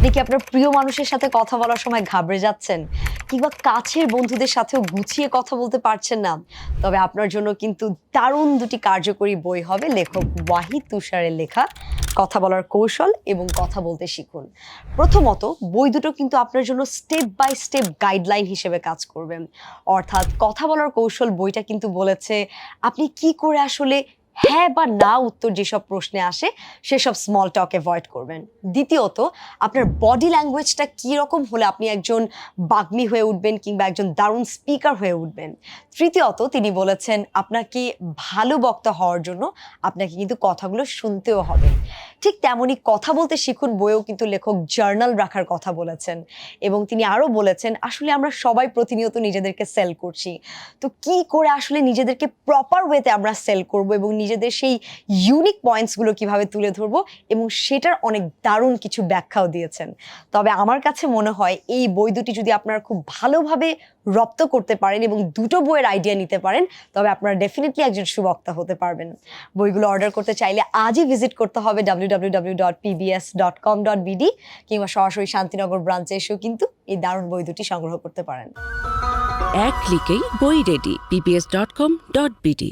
আপনি কি আপনার প্রিয় মানুষের সাথে কথা বলার সময় ঘাবড়ে যাচ্ছেন? কিংবা কাছের বন্ধুদের সাথেও গুছিয়ে কথা বলতে পারছেন না? তবে আপনার জন্য কিন্তু দারুণ ২ টি কার্যকরী বই হবে লেখক ওয়াহিদ তুষারের লেখা কথা বলার কৌশল এবং কথা বলতে শিখুন। প্রথমত বই দুটো কিন্তু আপনার জন্য স্টেপ বাই স্টেপ গাইডলাইন হিসেবে কাজ করবে। অর্থাৎ কথা বলার কৌশল বইটা কিন্তু বলেছে আপনি কি করে আসলে হ্যাঁ বা না উত্তর যেসব প্রশ্নে আসে সেসব স্মল টক এভয়েড করবেন। দ্বিতীয়ত আপনার বডি ল্যাঙ্গুয়েজটা কীরকম হলে আপনি একজন বাগ্মী হয়ে উঠবেন কিংবা একজন দারুণ স্পিকার হয়ে উঠবেন। তৃতীয়ত তিনি বলেছেন আপনাকে ভালো বক্তা হওয়ার জন্য আপনাকে কিন্তু কথাগুলো শুনতেও হবে। ঠিক তেমনই কথা বলতে শিখুন বইয়েও কিন্তু লেখক জার্নাল রাখার কথা বলেছেন এবং তিনি আরও বলেছেন আসলে আমরা সবাই প্রতিনিয়ত নিজেদেরকে সেল করছি। তো কি করে আসলে নিজেদেরকে প্রপার ওয়েতে আমরা সেল করব এবং নিজেদের সেই ইউনিক পয়েন্টসগুলো কিভাবে তুলে ধরবো এবং সেটার অনেক দারুণ কিছু ব্যাখ্যাও দিয়েছেন। তবে আমার কাছে মনে হয় এই বই দুটি যদি আপনারা খুব ভালোভাবে রপ্ত করতে পারেন এবং দুটো বইয়ের আইডিয়া নিতে পারেন তবে আপনারা ডেফিনিটলি একজন সুবক্তা হতে পারবেন। বইগুলো অর্ডার করতে চাইলে আজই ভিজিট করতে হবে www.pbs.com.bd কিংবা সরাসরি শান্তিনগর ব্রাঞ্চে এসেও কিন্তু এই দারুণ বই দুটি সংগ্রহ করতে পারেন। এক ক্লিকেই বই রেডি pbs.com.bd